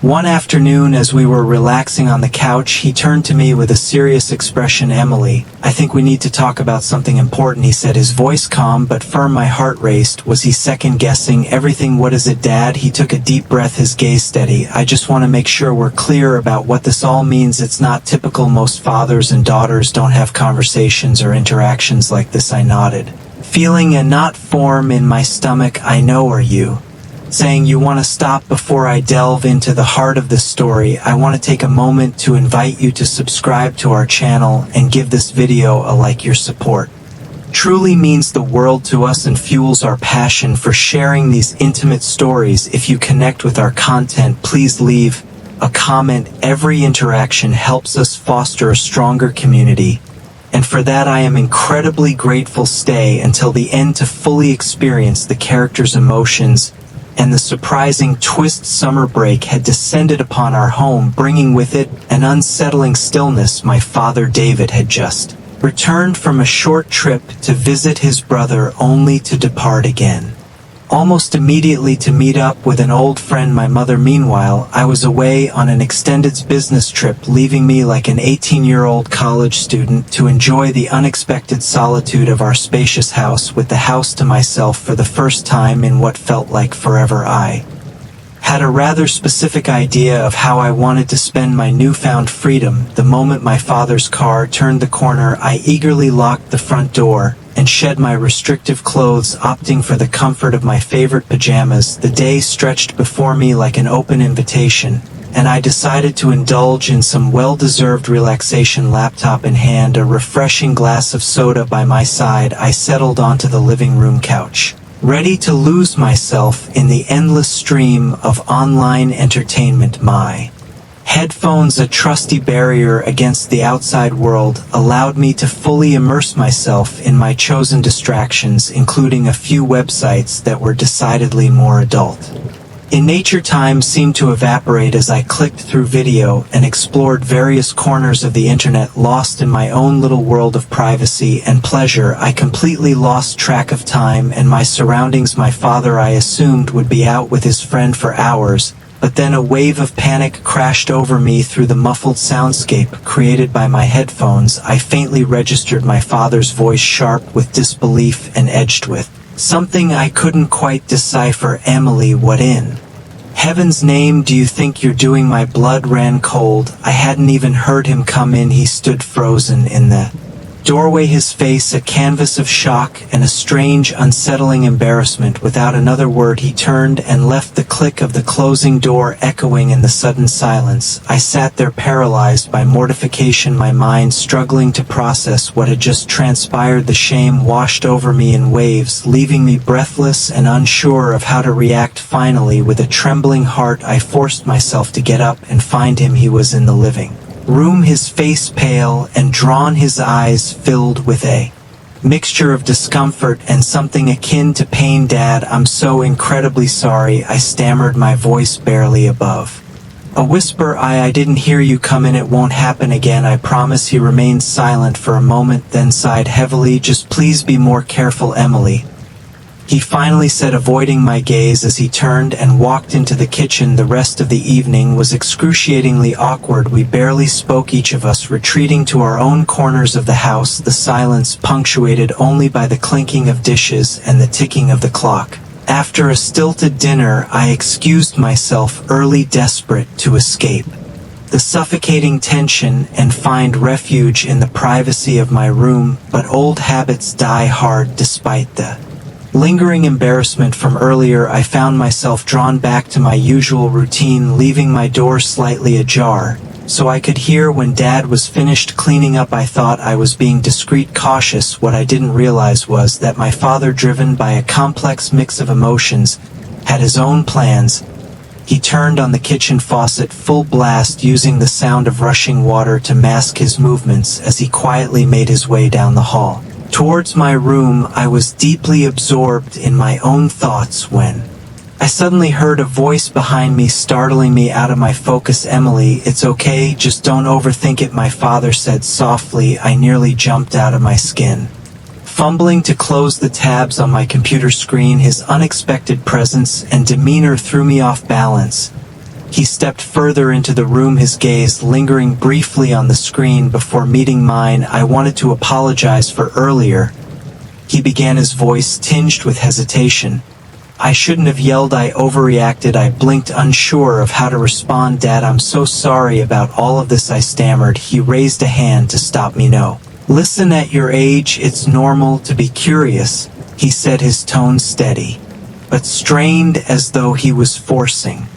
One afternoon, as we were relaxing on the couch, he turned to me with a serious expression. "Emily, I think we need to talk about something important," he said, his voice calm but firm. My heart raced. Was he second-guessing everything? "What is it, Dad?" He took a deep breath, his gaze steady. "I just want to make sure we're clear about what this all means. It's not typical. Most fathers and daughters don't have conversations or interactions like this." I nodded, feeling a knot form in my stomach. "I know. Are you saying you want to stop?" Before I delve into the heart of this story, I want to take a moment to invite you to subscribe to our channel and give this video a like. Your support truly means the world to us and fuels our passion for sharing these intimate stories. If you connect with our content, please leave a comment. Every interaction helps us foster a stronger community, and for that I am incredibly grateful. Stay until the end to fully experience the characters' emotions and the surprising twist. Summer break had descended upon our home, bringing with it an unsettling stillness. My father, David, had just returned from a short trip to visit his brother, only to depart again almost immediately to meet up with an old friend. My mother, meanwhile, I was away on an extended business trip, leaving me like an 18-year-old college student to enjoy the unexpected solitude of our spacious house, with the house to myself for the first time in what felt like forever. I had a rather specific idea of how I wanted to spend my newfound freedom. The moment my father's car turned the corner, I eagerly locked the front door and shed my restrictive clothes, opting for the comfort of my favorite pajamas. The day stretched before me like an open invitation, and I decided to indulge in some well-deserved relaxation. Laptop in hand, a refreshing glass of soda by my side, I settled onto the living room couch, ready to lose myself in the endless stream of online entertainment. My headphones, a trusty barrier against the outside world, allowed me to fully immerse myself in my chosen distractions, including a few websites that were decidedly more adult in nature. Time seemed to evaporate as I clicked through video and explored various corners of the internet, lost in my own little world of privacy and pleasure. I completely lost track of time and my surroundings. My father, I assumed, would be out with his friend for hours, but then a wave of panic crashed over me through the muffled soundscape created by my headphones. I faintly registered my father's voice, sharp with disbelief and edged with something I couldn't quite decipher. "Emily, what in heaven's name do you think you're doing?" My blood ran cold. I hadn't even heard him come in. He stood frozen in the doorway, his face a canvas of shock and a strange, unsettling embarrassment. Without another word, he turned and left, the click of the closing door echoing in the sudden silence. I sat there paralyzed by mortification, my mind struggling to process what had just transpired. The shame washed over me in waves, leaving me breathless and unsure of how to react. Finally, with a trembling heart, I forced myself to get up and find him. He was in the living room, his face pale and drawn, his eyes filled with a mixture of discomfort and something akin to pain. "Dad, I'm so incredibly sorry," I stammered, my voice barely above a whisper. I didn't hear you. Come in. It won't happen again, I promise." He remained silent for a moment, then sighed heavily. "Just please be more careful, Emily," he finally said, avoiding my gaze as he turned and walked into the kitchen. The rest of the evening was excruciatingly awkward. We barely spoke, each of us retreating to our own corners of the house, the silence punctuated only by the clinking of dishes and the ticking of the clock. After a stilted dinner, I excused myself early, desperate to escape the suffocating tension and find refuge in the privacy of my room. But old habits die hard. Despite the lingering embarrassment from earlier, I found myself drawn back to my usual routine, leaving my door slightly ajar so I could hear when Dad was finished cleaning up. I thought I was being discreet, cautious. What I didn't realize was that my father, driven by a complex mix of emotions, had his own plans. He turned on the kitchen faucet full blast, using the sound of rushing water to mask his movements as he quietly made his way down the hall towards my room. I was deeply absorbed in my own thoughts when I suddenly heard a voice behind me, startling me out of my focus. "Emily, it's okay, just don't overthink it," my father said softly. I nearly jumped out of my skin, fumbling to close the tabs on my computer screen. His unexpected presence and demeanor threw me off balance. He stepped further into the room, his gaze lingering briefly on the screen before meeting mine. I wanted to apologize for earlier. He began, his voice tinged with hesitation. I shouldn't have yelled, I overreacted. I blinked, unsure of how to respond. Dad, I'm so sorry about all of this, I stammered. He raised a hand to stop me. No. Listen, at your age, it's normal to be curious, he said, his tone steady, but strained, as though he was forcing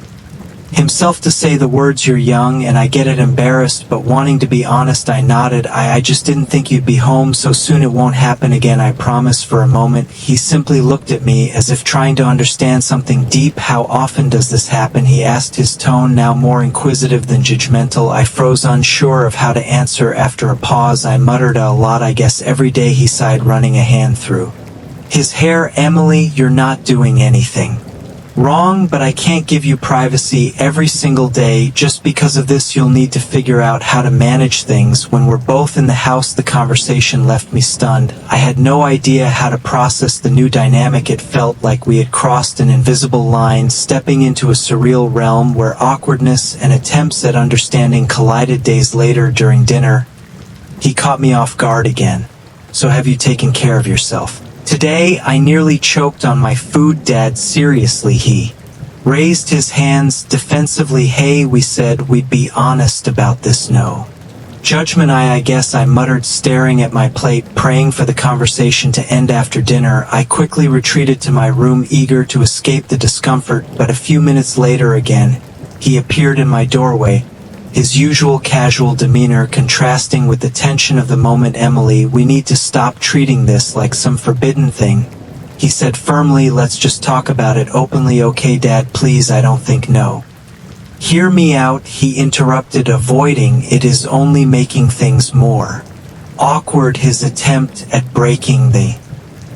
himself to say the words. You're young, and I get it. Embarrassed, but wanting to be honest, I nodded. I just didn't think you'd be home so soon. It won't happen again, I promise. For a moment, he simply looked at me as if trying to understand something deep. How often does this happen, he asked, his tone now more inquisitive than judgmental. I froze, unsure of how to answer. After a pause, I muttered, a lot, I guess. Every day, he sighed, running a hand through his hair. Emily, you're not doing anything wrong, but I can't give you privacy every single day. Just because of this, you'll need to figure out how to manage things when we're both in the house. The conversation left me stunned. I had no idea how to process the new dynamic. It felt like we had crossed an invisible line, stepping into a surreal realm where awkwardness and attempts at understanding collided. Days later, during dinner, he caught me off guard again. So have you taken care of yourself today? I nearly choked on my food. Dad, seriously, he raised his hands defensively. Hey, we said we'd be honest about this. No judgment. I guess, I muttered, staring at my plate, praying for the conversation to end. After dinner, I quickly retreated to my room, eager to escape the discomfort, but a few minutes later again, he appeared in my doorway, his usual casual demeanor contrasting with the tension of the moment. Emily, we need to stop treating this like some forbidden thing, he said firmly. Let's just talk about it openly. Okay, Dad, please. I don't think. No. Hear me out, he interrupted, avoiding it is only making things more awkward. His attempt at breaking the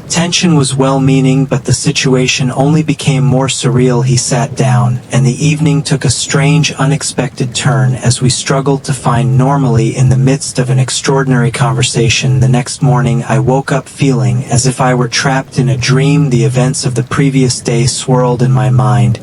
tension was well-meaning, but the situation only became more surreal. He sat down, and the evening took a strange, unexpected turn as we struggled to find normalcy in the midst of an extraordinary conversation. The next morning, I woke up feeling as if I were trapped in a dream. The events of the previous day swirled in my mind.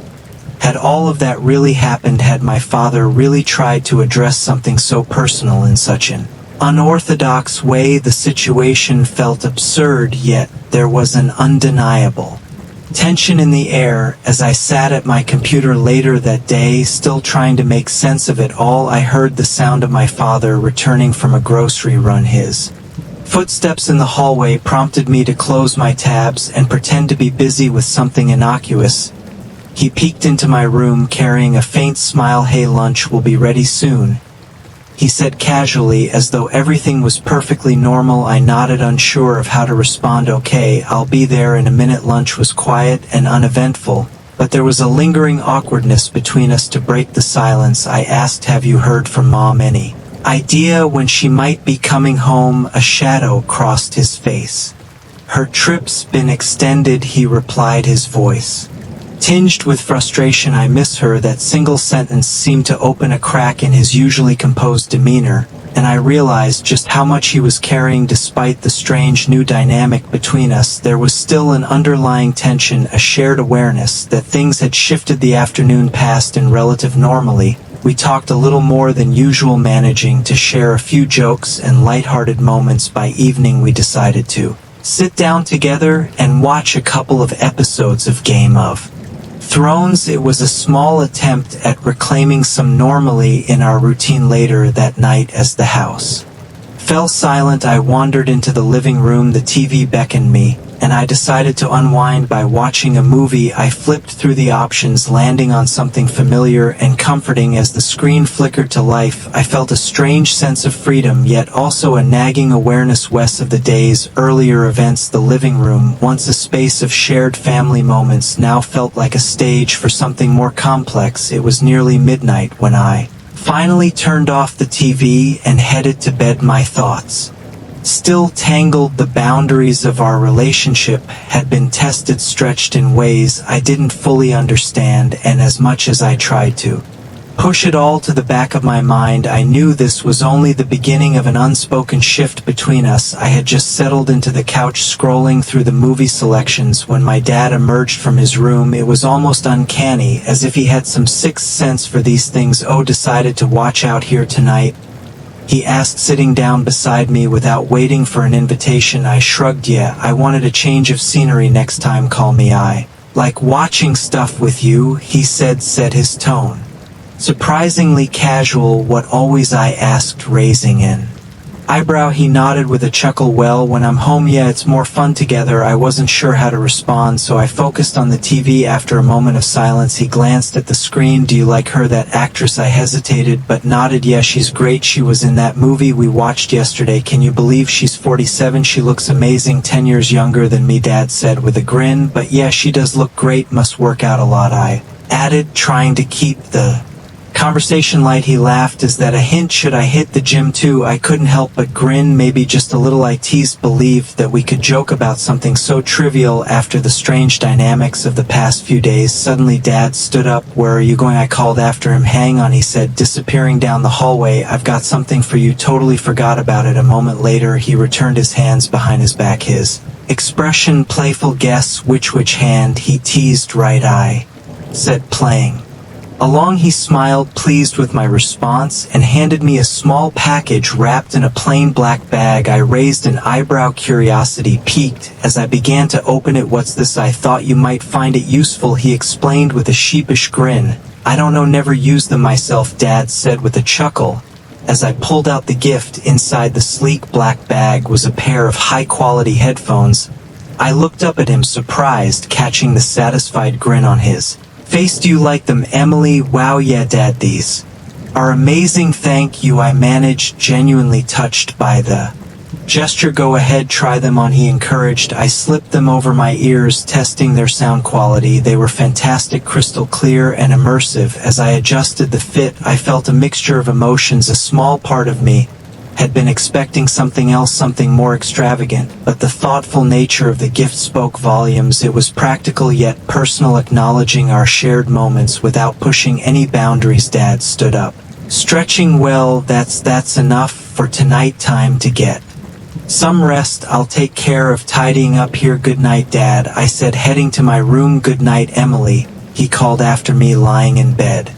Had all of that really happened? Had my father really tried to address something so personal in such an unorthodox way? The situation felt absurd, yet there was an undeniable tension in the air. As I sat at my computer later that day, still trying to make sense of it all, I heard the sound of my father returning from a grocery run. His footsteps in the hallway prompted me to close my tabs and pretend to be busy with something innocuous. He peeked into my room, carrying a faint smile. Hey, lunch will be ready soon, he said casually, as though everything was perfectly normal. I nodded, unsure of how to respond. Okay, I'll be there in a minute. Lunch was quiet and uneventful, but there was a lingering awkwardness between us. To break the silence, I asked, have you heard from Mom? Any idea when she might be coming home? A shadow crossed his face. Her trip's been extended, he replied, his voice tinged with frustration. I miss her. That single sentence seemed to open a crack in his usually composed demeanor, and I realized just how much he was carrying. Despite the strange new dynamic between us, there was still an underlying tension, a shared awareness that things had shifted. The afternoon passed in relative normalcy. We talked a little more than usual, managing to share a few jokes and lighthearted moments. By evening, we decided to sit down together and watch a couple of episodes of Game of Thrones. It was a small attempt at reclaiming some normalcy in our routine. Later that night, as the house fell silent, I wandered into the living room. The TV beckoned me, and I decided to unwind by watching a movie. I flipped through the options, landing on something familiar and comforting. As the screen flickered to life, I felt a strange sense of freedom, yet also a nagging awareness west of the day's earlier events. The living room, once a space of shared family moments, now felt like a stage for something more complex. It was nearly midnight when I finally turned off the TV and headed to bed. My thoughts still tangled. The boundaries of our relationship had been tested, stretched in ways I didn't fully understand, and as much as I tried to Push it all to the back of my mind, I knew this was only the beginning of an unspoken shift between us. I had just settled into the couch scrolling through the movie selections when my dad emerged from his room. It was almost uncanny, as if he had some sixth sense for these things. "Oh, decided to watch out here tonight?" he asked, sitting down beside me without waiting for an invitation. I shrugged. "Yeah, I wanted a change of scenery next time. Call me." "I like watching stuff with you," he said his tone surprisingly casual. "What always?" I asked, raising an eyebrow. He nodded with a chuckle. "Well, when I'm home, yeah, it's more fun together." I wasn't sure how to respond, so I focused on the TV. After a moment of silence, he glanced at the screen. "Do you like her, that actress?" I hesitated, but nodded. "Yeah, she's great. She was in that movie we watched yesterday. Can you believe she's 47? She looks amazing. 10 years younger than me," Dad said with a grin. "But yeah, she does look great. Must work out a lot," I added, trying to keep the conversation light. He laughed. "Is that a hint? Should I hit the gym too?" I couldn't help but grin. "Maybe just a little," I teased, believed that we could joke about something so trivial after the strange dynamics of the past few days. Suddenly Dad stood up. "Where are you going?" I called after him. "Hang on," he said, disappearing down the hallway. "I've got something for you." "Totally forgot about it." A moment later, he returned, his hands behind his back, his expression playful. "Guess which hand?" he teased. "Right," I said, playing along. He smiled, pleased with my response, and handed me a small package wrapped in a plain black bag. I raised an eyebrow, curiosity piqued, as I began to open it. "What's this?" "I thought you might find it useful," he explained with a sheepish grin. "I don't know, never used them myself," Dad said with a chuckle. As I pulled out the gift, inside the sleek black bag was a pair of high-quality headphones. I looked up at him, surprised, catching the satisfied grin on his face. "Do you like them, Emily?" "Wow, yeah, Dad, these are amazing." "Thank you," I managed, genuinely touched by the gesture. "Go ahead, try them on," he encouraged. I slipped them over my ears, testing their sound quality. They were fantastic, crystal clear and immersive. As I adjusted the fit, I felt a mixture of emotions. A small part of me had been expecting something else, something more extravagant, but the thoughtful nature of the gift spoke volumes. It was practical yet personal, acknowledging our shared moments without pushing any boundaries. Dad stood up, stretching. "Well, that's enough for tonight. Time to get some rest. I'll take care of tidying up here." "Good night, Dad," I said, heading to my room. "Good night, Emily," he called after me, lying in bed.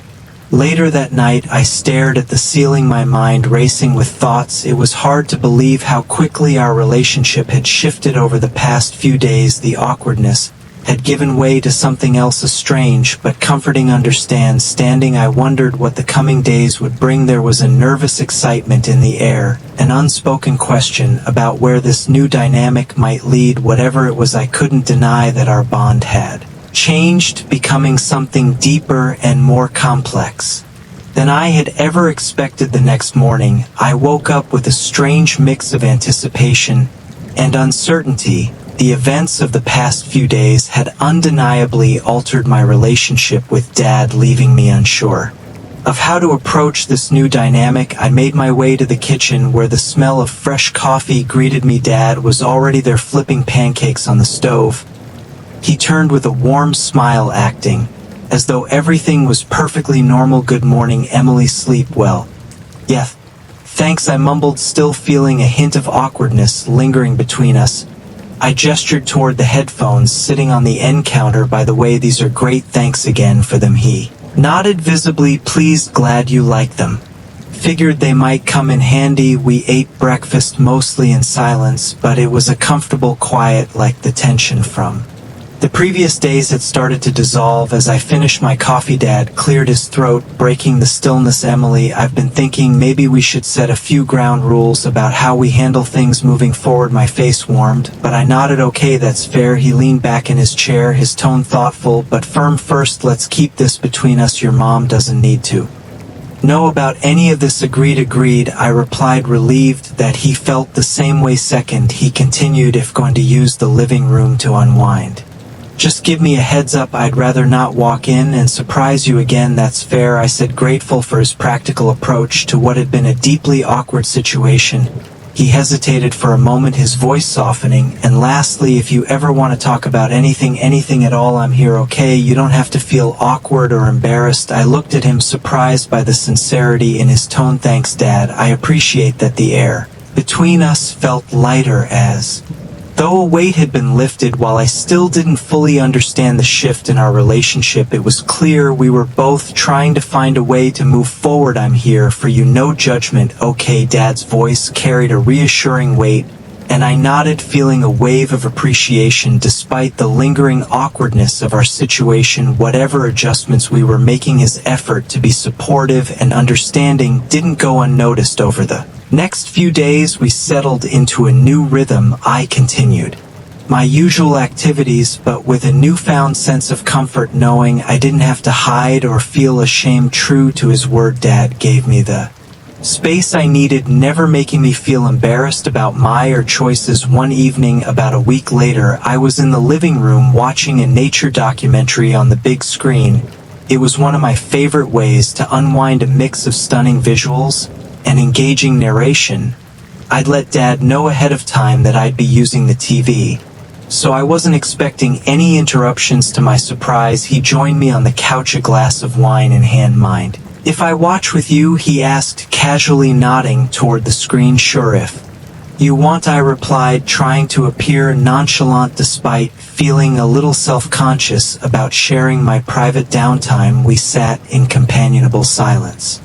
Later that night, I stared at the ceiling, my mind racing with thoughts. It was hard to believe how quickly our relationship had shifted over the past few days. The awkwardness had given way to something else, a strange but comforting understanding. I wondered what the coming days would bring. There was a nervous excitement in the air, an unspoken question about where this new dynamic might lead. Whatever it was, I couldn't deny that our bond had changed, becoming something deeper and more complex than I had ever expected. The next morning, I woke up with a strange mix of anticipation and uncertainty. The events of the past few days had undeniably altered my relationship with Dad, leaving me unsure of how to approach this new dynamic. I made my way to the kitchen, where the smell of fresh coffee greeted me. Dad was already there, flipping pancakes on the stove. He turned with a warm smile, acting as though everything was perfectly normal. "Good morning, Emily. Sleep well?" "Yeah, thanks," I mumbled, still feeling a hint of awkwardness lingering between us. I gestured toward the headphones sitting on the end counter. "By the way, these are great. Thanks again for them." He nodded, visibly pleased. "Glad you like them. Figured they might come in handy." We ate breakfast mostly in silence, but it was a comfortable quiet, like the tension from the previous days had started to dissolve. As I finished my coffee, Dad cleared his throat, breaking the stillness. "Emily, I've been thinking maybe we should set a few ground rules about how we handle things moving forward." My face warmed, but I nodded. "Okay, that's fair." He leaned back in his chair, his tone thoughtful but firm. "First, let's keep this between us. Your mom doesn't need to know about any of this." Agreed, I replied, relieved that he felt the same way. "Second," he continued, "if going to use the living room to unwind, just give me a heads up. I'd rather not walk in and surprise you again." "That's fair," I said, grateful for his practical approach to what had been a deeply awkward situation. He hesitated for a moment, his voice softening, and lastly, if you ever want to talk about anything at all, I'm here, okay? You don't have to feel awkward or embarrassed. I looked at him, surprised by the sincerity in his tone. Thanks, Dad. I appreciate that. The air between us felt lighter as though a weight had been lifted. While I still didn't fully understand the shift in our relationship, it was clear we were both trying to find a way to move forward. I'm here for you, no judgment, okay? Dad's voice carried a reassuring weight, and I nodded, feeling a wave of appreciation despite the lingering awkwardness of our situation. Whatever adjustments we were making, his effort to be supportive and understanding didn't go unnoticed. Over the next few days, we settled into a new rhythm. I continued my usual activities, but with a newfound sense of comfort knowing I didn't have to hide or feel ashamed. True to his word, Dad gave me the space I needed, never making me feel embarrassed about my choices. One evening, about a week later, I was in the living room watching a nature documentary on the big screen. It was one of my favorite ways to unwind, a mix of stunning visuals and engaging narration. I'd let Dad know ahead of time that I'd be using the TV, so I wasn't expecting any interruptions. To my surprise, he joined me on the couch, a glass of wine in hand. Mind if I watch with you? He asked, casually nodding toward the screen. Sure, if you want, I replied, trying to appear nonchalant despite feeling a little self-conscious about sharing my private downtime. We sat in companionable silence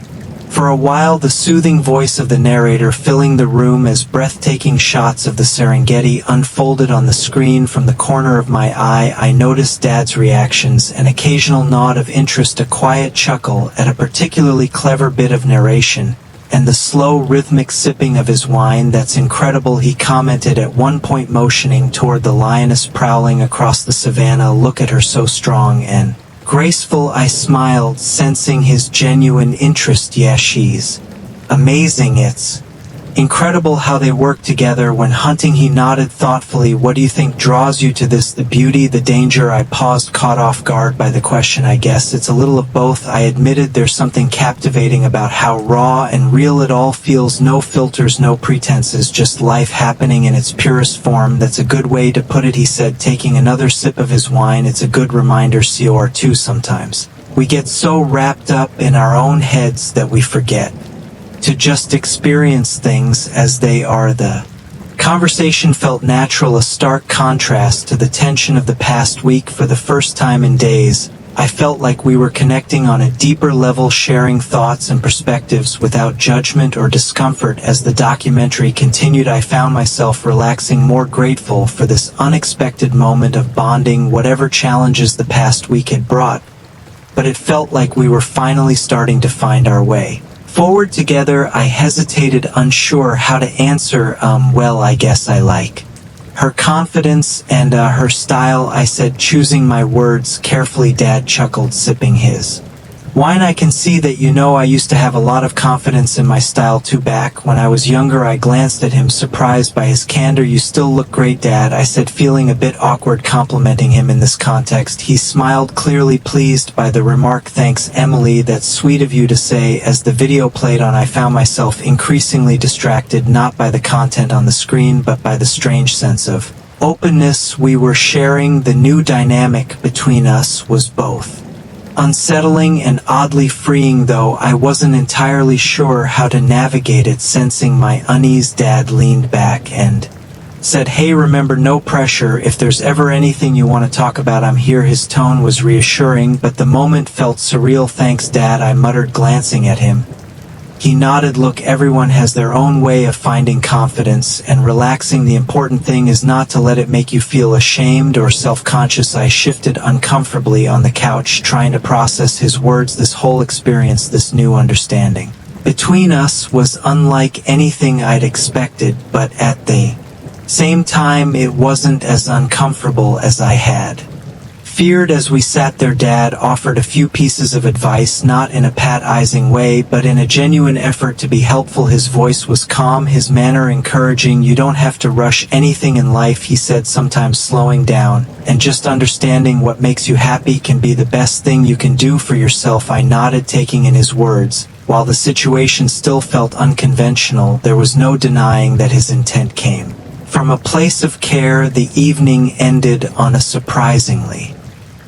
for a while, the soothing voice of the narrator filling the room as breathtaking shots of the Serengeti unfolded on the screen. From the corner of my eye, I noticed Dad's reactions, an occasional nod of interest, a quiet chuckle at a particularly clever bit of narration, and the slow, rhythmic sipping of his wine. That's incredible, he commented at one point, motioning toward the lioness prowling across the savannah. Look at her, so strong and graceful. I smiled, sensing his genuine interest. Yeah, she's amazing. It's incredible how they work together when hunting. He nodded thoughtfully. What do you think draws you to this? The beauty, the danger? I paused, caught off guard by the question. I guess it's a little of both, I admitted. There's something captivating about how raw and real it all feels. No filters, no pretenses, just life happening in its purest form. That's a good way to put it, he said, taking another sip of his wine. It's a good reminder, COR2, sometimes we get so wrapped up in our own heads that we forget to just experience things as they are. The conversation felt natural, a stark contrast to the tension of the past week. For the first time in days, I felt like we were connecting on a deeper level, sharing thoughts and perspectives without judgment or discomfort. As the documentary continued, I found myself relaxing, more grateful for this unexpected moment of bonding, whatever challenges the past week had brought. But it felt like we were finally starting to find our way forward together. I hesitated, unsure how to answer. Well, I guess I like her confidence and her style, I said, choosing my words carefully. Dad chuckled, sipping his wine. I can see that you know I used to have a lot of confidence in my style too. Back when I was younger. I glanced at him, surprised by his candor. You still look great, Dad, I said, feeling a bit awkward complimenting him in this context. He smiled, clearly pleased by the remark. Thanks, Emily, that's sweet of you to say. As the video played on, I found myself increasingly distracted, not by the content on the screen, but by the strange sense of openness we were sharing. The new dynamic between us was both unsettling and oddly freeing, though I wasn't entirely sure how to navigate it. Sensing my unease, Dad leaned back and said, hey, remember, no pressure. If there's ever anything you want to talk about, I'm here. His tone was reassuring, but the moment felt surreal. Thanks, Dad, I muttered, glancing at him. He nodded. Look, everyone has their own way of finding confidence and relaxing. The important thing is not to let it make you feel ashamed or self-conscious. I shifted uncomfortably on the couch, trying to process his words. This whole experience, this new understanding between us, was unlike anything I'd expected, but at the same time, it wasn't as uncomfortable as I had feared as we sat there. Dad offered a few pieces of advice, not in a patronizing way, but in a genuine effort to be helpful. His voice was calm, his manner encouraging. You don't have to rush anything in life, he said, sometimes slowing down, and just understanding what makes you happy can be the best thing you can do for yourself. I nodded, taking in his words. While the situation still felt unconventional, there was no denying that his intent came from a place of care. The evening ended on a surprisingly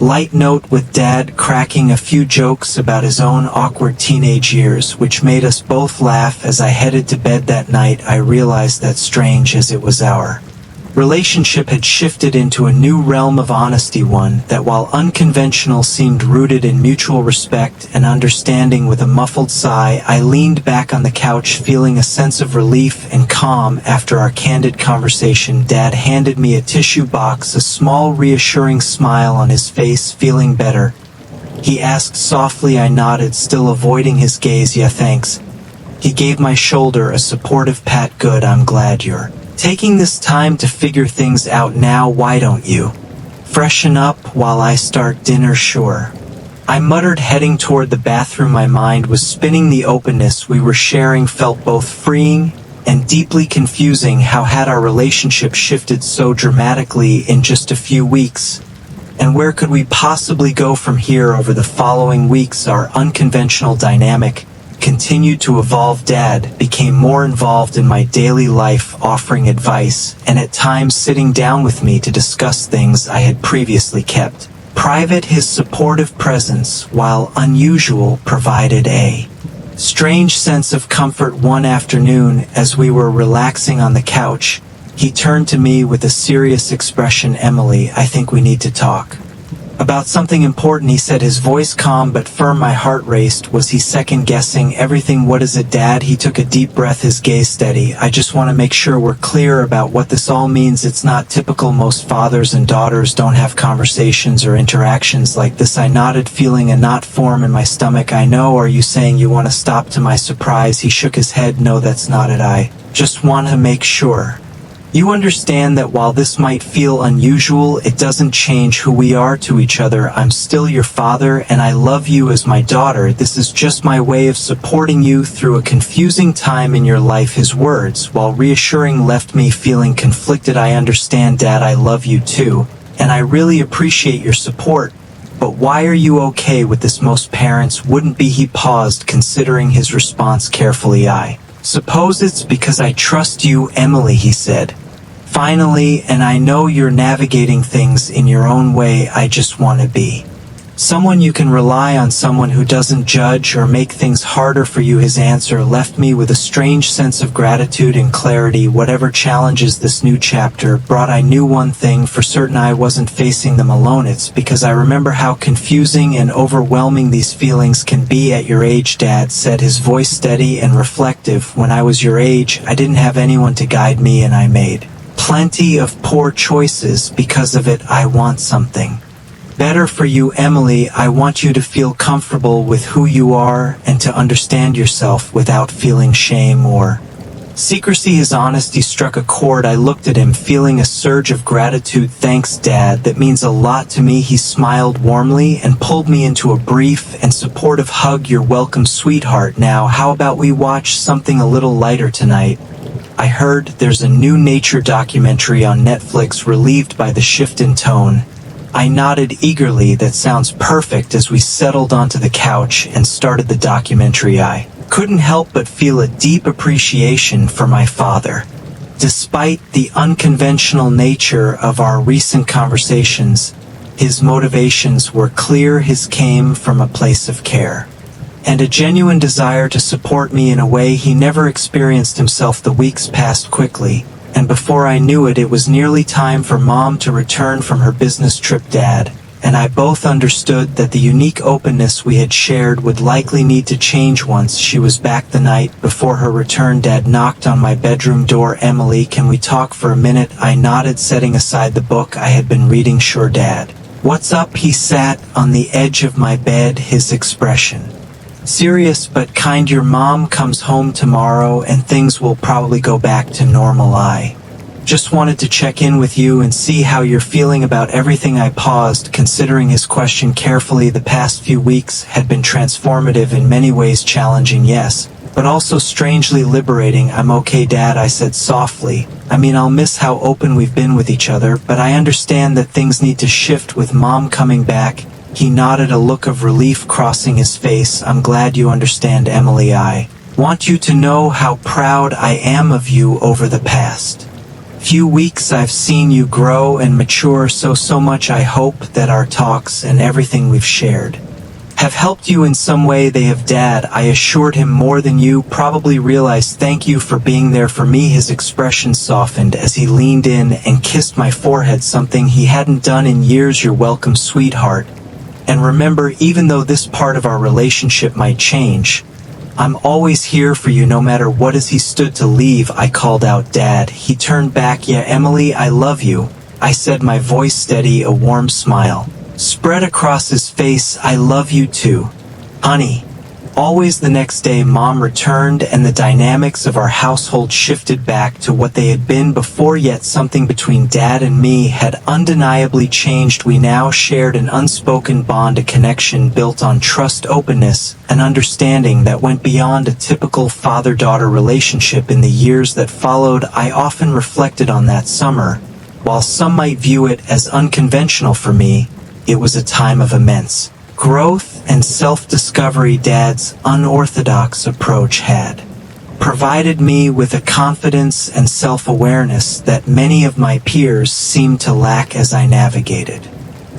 light note, with Dad cracking a few jokes about his own awkward teenage years, which made us both laugh. As I headed to bed that night, I realized that, strange as it was, our relationship had shifted into a new realm of honesty, one that, while unconventional, seemed rooted in mutual respect and understanding. With a muffled sigh, I leaned back on the couch, feeling a sense of relief and calm after our candid conversation. Dad handed me a tissue box, a small reassuring smile on his face. Feeling better?" he asked softly. I nodded, still avoiding his gaze. "Yeah, thanks." He gave my shoulder a supportive pat. "Good, I'm glad you're taking this time to figure things out. Now, why don't you freshen up while I start dinner?" "Sure," I muttered, heading toward the bathroom. My mind was spinning. The openness we were sharing felt both freeing and deeply confusing. How had our relationship shifted so dramatically in just a few weeks? And where could we possibly go from here? Over the following weeks, our unconventional dynamic continued to evolve. Dad became more involved in my daily life, offering advice and at times sitting down with me to discuss things I had previously kept private. His supportive presence, while unusual, provided a strange sense of comfort. One afternoon, as we were relaxing on the couch, he turned to me with a serious expression. "Emily, I think we need to talk about something important," he said, his voice calm but firm. My heart raced. Was he second-guessing everything? "What is it, Dad?" He took a deep breath, his gaze steady. "I just want to make sure we're clear about what this all means. It's not typical. Most fathers and daughters don't have conversations or interactions like this." I nodded, feeling a knot form in my stomach. "I know. Are you saying you want to stop?" To my surprise, he shook his head. "No, that's not it. I just want to make sure you understand that while this might feel unusual, it doesn't change who we are to each other. I'm still your father, and I love you as my daughter. This is just my way of supporting you through a confusing time in your life." His words, while reassuring, left me feeling conflicted. "I understand, Dad. I love you too, and I really appreciate your support. But why are you okay with this? Most parents wouldn't be." He paused, considering his response carefully. "I suppose it's because I trust you, Emily," he said finally, "and I know you're navigating things in your own way. I just want to be someone you can rely on, someone who doesn't judge or make things harder for you." His answer left me with a strange sense of gratitude and clarity. Whatever challenges this new chapter brought, I knew one thing for certain: I wasn't facing them alone. It's because I remember how confusing and overwhelming these feelings can be at your age, Dad said, his voice steady and reflective. "When I was your age, I didn't have anyone to guide me, and I made plenty of poor choices. Because of it, I want something better for you, Emily. I want you to feel comfortable with who you are and to understand yourself without feeling shame or secrecy." His honesty struck a chord. I looked at him, feeling a surge of gratitude. "Thanks, Dad. That means a lot to me." He smiled warmly and pulled me into a brief and supportive hug. "You're welcome, sweetheart. Now, how about we watch something a little lighter tonight? I heard there's a new nature documentary on Netflix." Relieved by the shift in tone, I nodded eagerly. "That sounds perfect." As we settled onto the couch and started the documentary, I couldn't help but feel a deep appreciation for my father. Despite the unconventional nature of our recent conversations, his motivations were clear. His came from a place of care and a genuine desire to support me in a way he never experienced himself. The weeks passed quickly, and before I knew it, it was nearly time for Mom to return from her business trip. Dad and I both understood that the unique openness we had shared would likely need to change once she was back. The night before her return, Dad knocked on my bedroom door. "Emily, can we talk for a minute?" I nodded, setting aside the book I had been reading. "Sure, Dad. What's up?" He sat on the edge of my bed, his expression serious but kind. "Your mom comes home tomorrow and things will probably go back to normal." I Just wanted to check in with you and see how you're feeling about everything." I paused, considering his question carefully. The past few weeks had been transformative, in many ways challenging, yes, but also strangely liberating. "I'm okay, Dad," I said softly. "I mean, I'll miss how open we've been with each other, but I understand that things need to shift with Mom coming back." He nodded, a look of relief crossing his face. "I'm glad you understand, Emily. I want you to know how proud I am of you. Over the past few weeks I've seen you grow and mature so much. I hope that our talks and everything we've shared have helped you in some way." "They have, Dad," I assured him, "more than you probably realize. Thank you for being there for me." His expression softened as he leaned in and kissed my forehead, something he hadn't done in years. "You're welcome, sweetheart. And remember, even though this part of our relationship might change, I'm always here for you no matter what." As he stood to leave, I called out, "Dad." He turned back. "Yeah, Emily, I love you," I said, my voice steady. A warm smile spread across his face. "I love you too, honey." Always. The next day, Mom returned and the dynamics of our household shifted back to what they had been before, yet something between Dad and me had undeniably changed. We now shared an unspoken bond, a connection built on trust, openness, and understanding that went beyond a typical father-daughter relationship. In the years that followed, I often reflected on that summer. While some might view it as unconventional, for me, it was a time of immense growth and self-discovery. Dad's unorthodox approach had provided me with a confidence and self-awareness that many of my peers seemed to lack as I navigated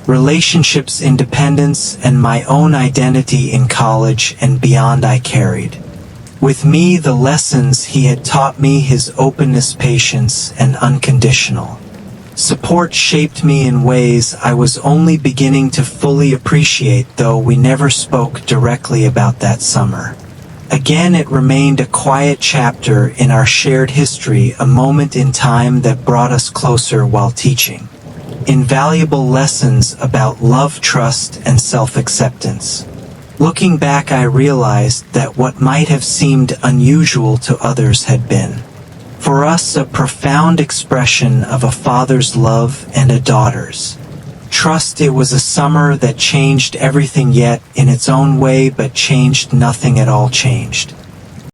relationships, independence, and my own identity. In college and beyond, I carried with me the lessons he had taught me. His openness, patience, and unconditional support shaped me in ways I was only beginning to fully appreciate. Though we never spoke directly about that summer again, it remained a quiet chapter in our shared history, a moment in time that brought us closer while teaching invaluable lessons about love, trust, and self-acceptance. Looking back, I realized that what might have seemed unusual to others had been, for us, a profound expression of a father's love and a daughter's trust. It was a summer that changed everything, yet in its own way, but changed nothing at all. Changed